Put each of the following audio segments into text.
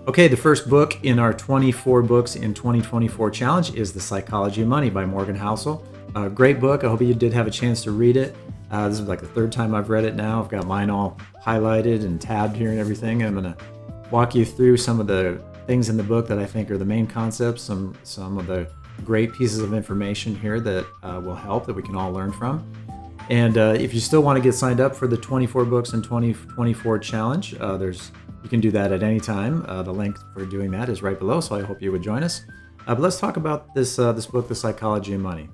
Okay, the first book in our 24 books in 2024 challenge is The Psychology of Money by Morgan Housel. A great book. I hope you did have a chance to read it. This is like the third time I've read it now. I've got mine all highlighted and tabbed here and everything. I'm going to walk you through some of the things in the book that I think are the main concepts, some of the great pieces of information here that will help, that we can all learn from. And if you still want to get signed up for the 24 books in 2024 challenge, you can do that at any time. The link for doing that is right below, so I hope you would join us. But let's talk about this book, The Psychology of Money.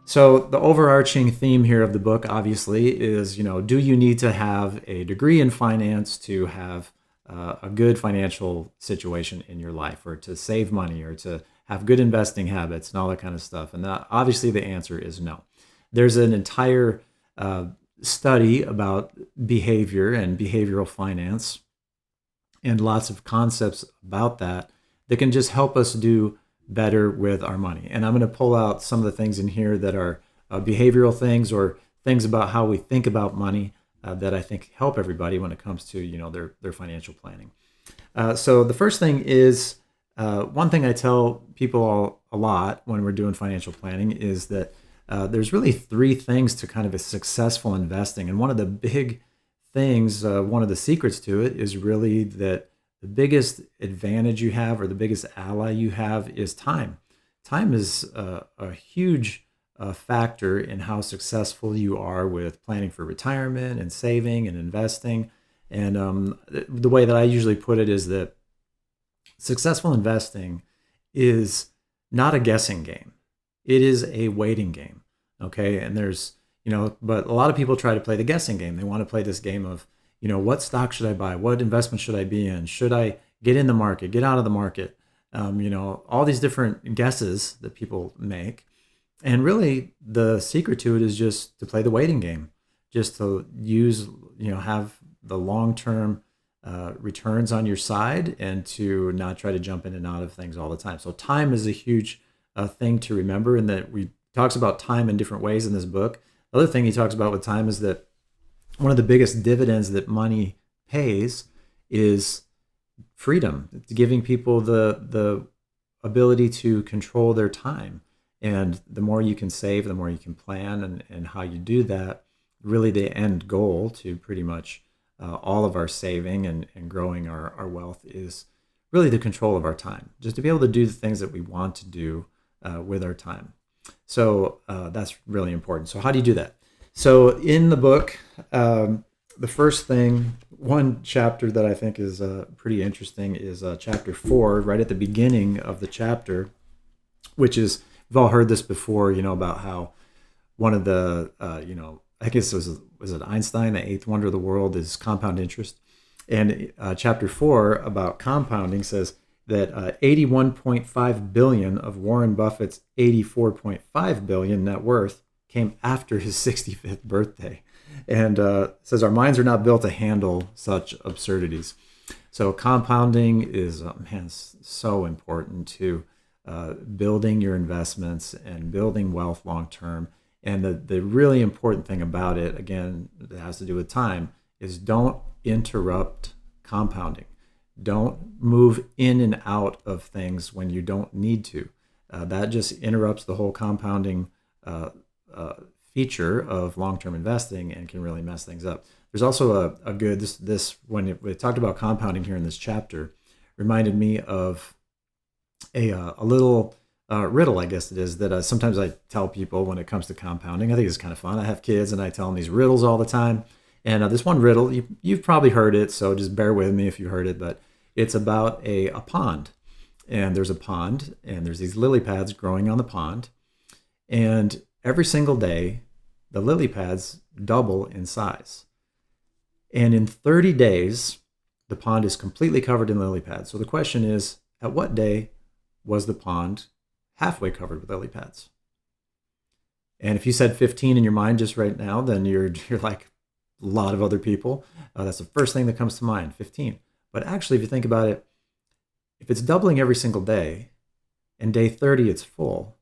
So the overarching theme here of the book, obviously, is, do you need to have a degree in finance to have a good financial situation in your life, or to save money, or to have good investing habits and all that kind of stuff? And obviously the answer is no. There's an entire study about behavior and behavioral finance, and lots of concepts about that can just help us do better with our money. And I'm going to pull out some of the things in here that are behavioral things, or things about how we think about money, that I think help everybody when it comes to their financial planning. So the first thing is, one thing I tell people a lot when we're doing financial planning is that there's really three things to kind of a successful investing. And one of the big things, one of the secrets to it is really that the biggest advantage you have, or the biggest ally you have, is time. Time is a huge factor in how successful you are with planning for retirement and saving and investing. And the way that I usually put it is that successful investing is not a guessing game. It is a waiting game. Okay. And but a lot of people try to play the guessing game. They want to play this game of, what stock should I buy? What investment should I be in? Should I get in the market, get out of the market? All these different guesses that people make. And really the secret to it is just to play the waiting game, just to have the long-term returns on your side, and to not try to jump in and out of things all the time. So time is a huge thing to remember, and that we talks about time in different ways in this book. The other thing he talks about with time is that one of the biggest dividends that money pays is freedom. It's giving people the ability to control their time. And the more you can save, the more you can plan, and how you do that, really the end goal to pretty much all of our saving and growing our wealth is really the control of our time. Just to be able to do the things that we want to do with our time. So that's really important. So how do you do that? So in the book, the first thing, one chapter that I think is pretty interesting is chapter 4, right at the beginning of the chapter, which is, we've all heard this before, about how one of the, I guess was it Einstein, the eighth wonder of the world is compound interest. And chapter 4 about compounding says that 81.5 billion of Warren Buffett's 84.5 billion net worth came after his 65th birthday. And says our minds are not built to handle such absurdities. So compounding is so important to building your investments and building wealth long term. And the really important thing about it, again, that has to do with time, is don't interrupt compounding. Don't move in and out of things when you don't need to. That just interrupts the whole compounding feature of long-term investing, and can really mess things up. There's also a good, when we talked about compounding here in this chapter, reminded me of a little riddle, I guess it is, that sometimes I tell people when it comes to compounding. I think it's kind of fun. I have kids and I tell them these riddles all the time. And this one riddle, you've probably heard it, so just bear with me if you heard it, but it's about a pond. And there's a pond, and there's these lily pads growing on the pond. And every single day, the lily pads double in size. And in 30 days, the pond is completely covered in lily pads. So the question is, at what day was the pond halfway covered with lily pads? And if you said 15 in your mind just right now, then you're like a lot of other people. That's the first thing that comes to mind, 15. But actually, if you think about it, if it's doubling every single day, and day 30 it's full,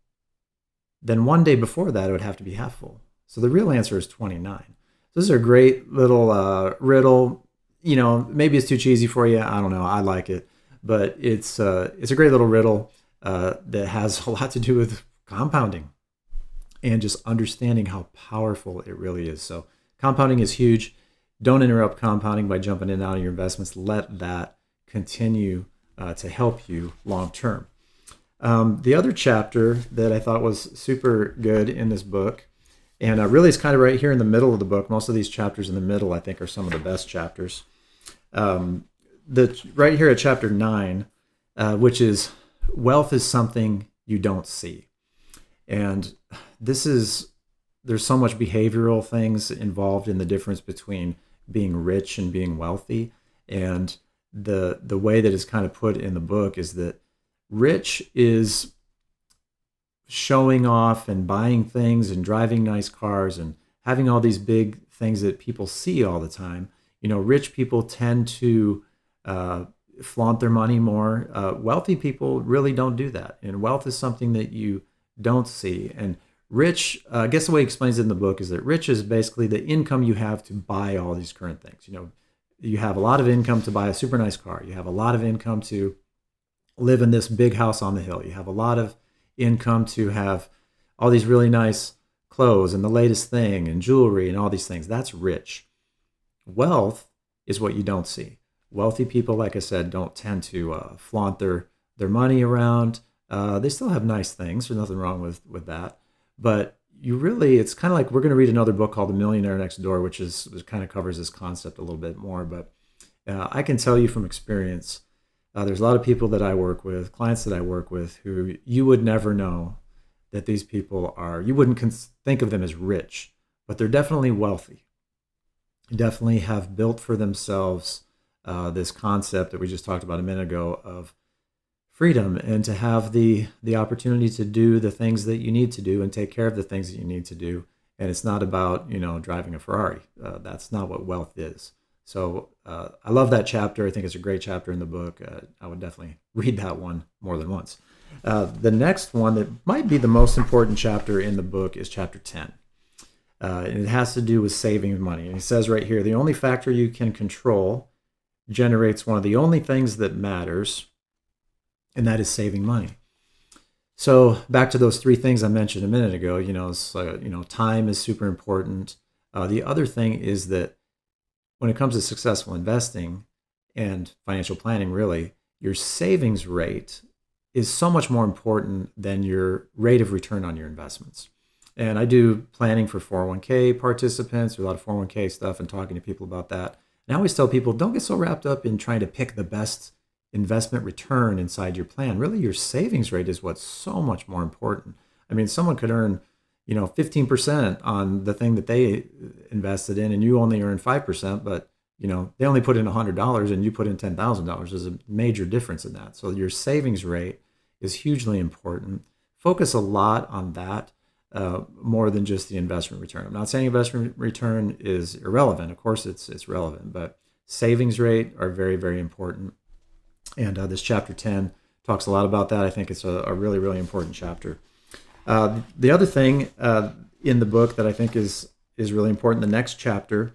then one day before that it would have to be half full. So the real answer is 29. So this is a great little riddle. Maybe it's too cheesy for you. I don't know. I like it. but it's a great little riddle that has a lot to do with compounding and just understanding how powerful it really is. So compounding is huge. Don't interrupt compounding by jumping in and out of your investments. Let that continue to help you long term. The other chapter that I thought was super good in this book, and really it's kind of right here in the middle of the book. Most of these chapters in the middle, I think, are some of the best chapters. Right here at chapter 9, which is wealth is something you don't see. And there's so much behavioral things involved in the difference between being rich and being wealthy. And the way that it's kind of put in the book is that rich is showing off and buying things and driving nice cars and having all these big things that people see all the time. Rich people tend to flaunt their money more. Wealthy people really don't do that. And wealth is something that you don't see. And rich, I guess the way he explains it in the book is that rich is basically the income you have to buy all these current things. You have a lot of income to buy a super nice car. You have a lot of income to live in this big house on the hill. You have a lot of income to have all these really nice clothes and the latest thing and jewelry and all these things. That's rich. Wealth is what you don't see. Wealthy people, like I said, don't tend to flaunt their money around. They still have nice things. There's nothing wrong with that. But it's kind of like we're going to read another book called The Millionaire Next Door, which kind of covers this concept a little bit more. But I can tell you from experience, there's a lot of people that I work with, clients that I work with, who you would never know that these people you wouldn't think of them as rich, but they're definitely wealthy. Definitely have built for themselves this concept that we just talked about a minute ago of freedom, and to have the opportunity to do the things that you need to do and take care of the things that you need to do. And it's not about driving a Ferrari. That's not what wealth is. So I love that chapter. I think it's a great chapter in the book. I would definitely read that one more than once. The next one that might be the most important chapter in the book is chapter 10. And it has to do with saving money. And he says right here, the only factor you can control generates one of the only things that matters, and that is saving money. So back to those three things I mentioned a minute ago, time is super important. The other thing is that when it comes to successful investing and financial planning, really, your savings rate is so much more important than your rate of return on your investments. And I do planning for 401k participants, there's a lot of 401k stuff, and talking to people about that. And I always tell people, don't get so wrapped up in trying to pick the best investment return inside your plan. Really, your savings rate is what's so much more important. I mean, someone could earn 15% on the thing that they invested in, and you only earn 5%, but they only put in $100 and you put in $10,000. There's a major difference in that. So your savings rate is hugely important. Focus a lot on that more than just the investment return. I'm not saying investment return is irrelevant. Of course, it's relevant, but savings rate are very, very important. And this chapter 10 talks a lot about that. I think it's a really, really important chapter. The other thing in the book that I think is really important, the next chapter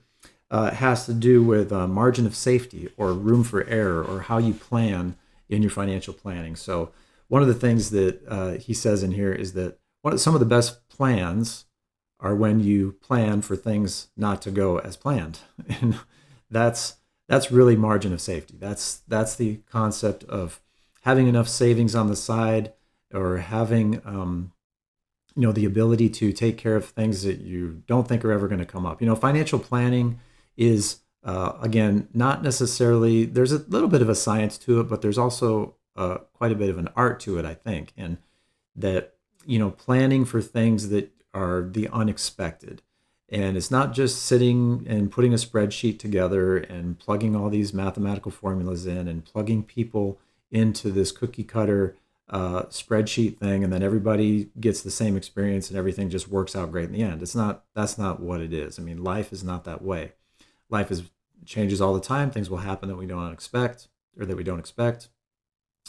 has to do with margin of safety or room for error, or how you plan in your financial planning. So one of the things that he says in here is that some of the best plans are when you plan for things not to go as planned. And that's really margin of safety. That's the concept of having enough savings on the side, or having the ability to take care of things that you don't think are ever going to come up. Financial planning is again, not necessarily, there's a little bit of a science to it, but there's also quite a bit of an art to it, I think. And that, planning for things that are the unexpected. And it's not just sitting and putting a spreadsheet together and plugging all these mathematical formulas in and plugging people into this cookie cutter spreadsheet thing, and then everybody gets the same experience and everything just works out great in the end. That's not what it is. I mean, life is not that way. Life changes all the time. Things will happen that we don't expect.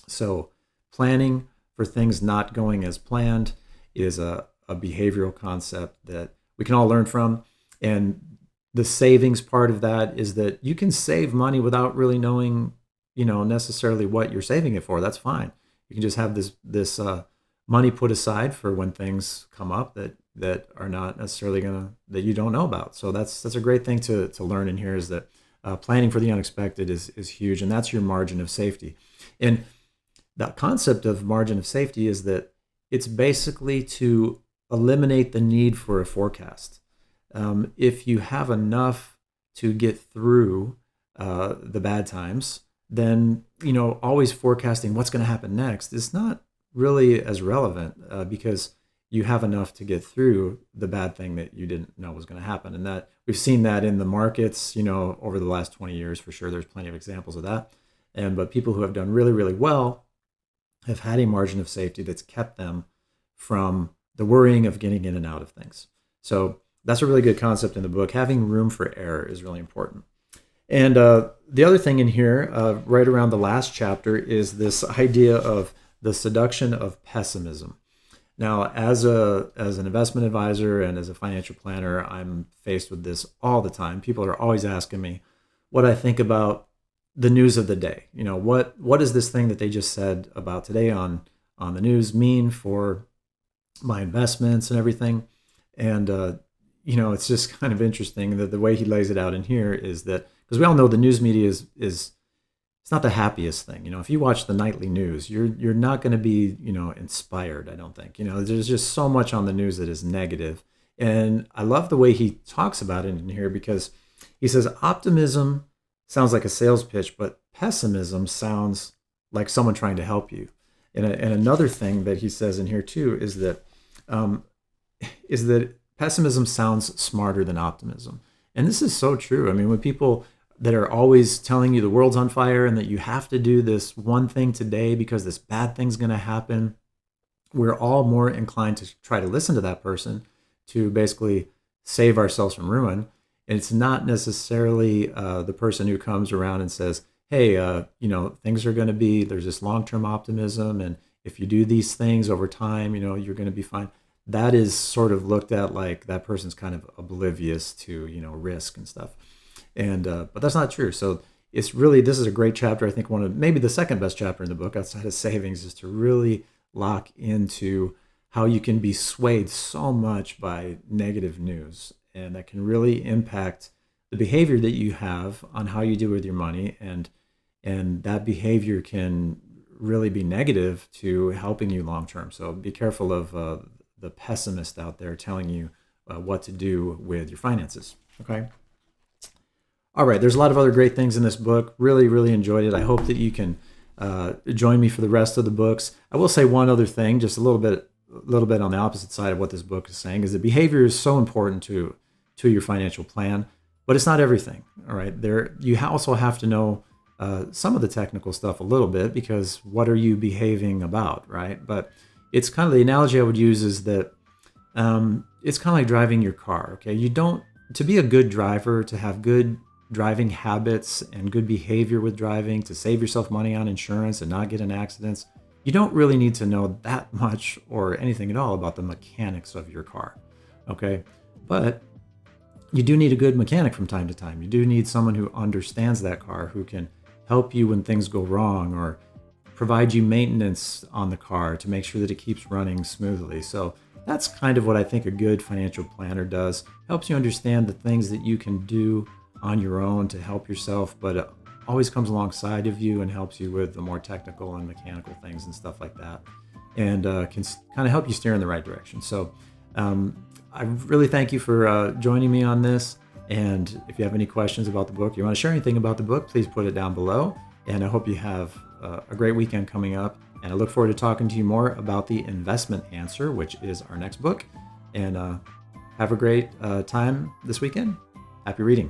So planning for things not going as planned is a behavioral concept that we can all learn from. And the savings part of that is that you can save money without really knowing necessarily what you're saving it for. That's fine. You can just have this money put aside for when things come up that are not necessarily that you don't know about. So that's a great thing to learn in here, is that planning for the unexpected is huge, and that's your margin of safety. And the concept of margin of safety is that it's basically to eliminate the need for a forecast. If you have enough to get through the bad times, then always forecasting what's going to happen next is not really as relevant, because you have enough to get through the bad thing that you didn't know was going to happen. And that we've seen that in the markets, over the last 20 years for sure. There's plenty of examples of that. But people who have done really, really well have had a margin of safety that's kept them from the worrying of getting in and out of things. So that's a really good concept in the book. Having room for error is really important. And the other thing in here, right around the last chapter, is this idea of the seduction of pessimism. Now, as an investment advisor and as a financial planner, I'm faced with this all the time. People are always asking me what I think about the news of the day. What does this thing that they just said about today on the news mean for my investments and everything? And it's just kind of interesting that the way he lays it out in here is that, because we all know the news media is it's not the happiest thing. If you watch the nightly news, you're not going to be inspired, I don't think. There's just so much on the news that is negative. And I love the way he talks about it in here, because he says optimism sounds like a sales pitch, but pessimism sounds like someone trying to help you. And another thing that he says in here too is that pessimism sounds smarter than optimism. And this is so true. I mean, when people that are always telling you the world's on fire and that you have to do this one thing today because this bad thing's going to happen, we're all more inclined to try to listen to that person to basically save ourselves from ruin. And it's not necessarily the person who comes around and says, hey, things are going to be, there's this long-term optimism, and if you do these things over time, you're going to be fine. That is sort of looked at like that person's kind of oblivious to, risk and stuff. And but that's not true. So this is a great chapter. I think one of maybe the second best chapter in the book outside of savings is to really lock into how you can be swayed so much by negative news, and that can really impact the behavior that you have on how you do with your money, and that behavior can really be negative to helping you long term. So be careful of the pessimist out there telling you what to do with your finances. Okay. All right, there's a lot of other great things in this book. Really, really enjoyed it. I hope that you can join me for the rest of the books. I will say one other thing, just a little bit on the opposite side of what this book is saying, is that behavior is so important to your financial plan, but it's not everything. All right, you also have to know some of the technical stuff a little bit, because what are you behaving about, right? But it's kind of the analogy I would use is that it's kind of like driving your car. Okay, to be a good driver, to have good driving habits and good behavior with driving, to save yourself money on insurance and not get in accidents, you don't really need to know that much or anything at all about the mechanics of your car. Okay, but you do need a good mechanic from time to time. You do need someone who understands that car, who can help you when things go wrong, or provide you maintenance on the car to make sure that it keeps running smoothly. So that's kind of what I think a good financial planner does. Helps you understand the things that you can do on your own to help yourself, but it always comes alongside of you and helps you with the more technical and mechanical things and stuff like that, and can kind of help you steer in the right direction. So I really thank you for joining me on this. And if you have any questions about the book, you want to share anything about the book, please put it down below. And I hope you have a great weekend coming up. And I look forward to talking to you more about The Investment Answer, which is our next book. And have a great time this weekend. Happy reading.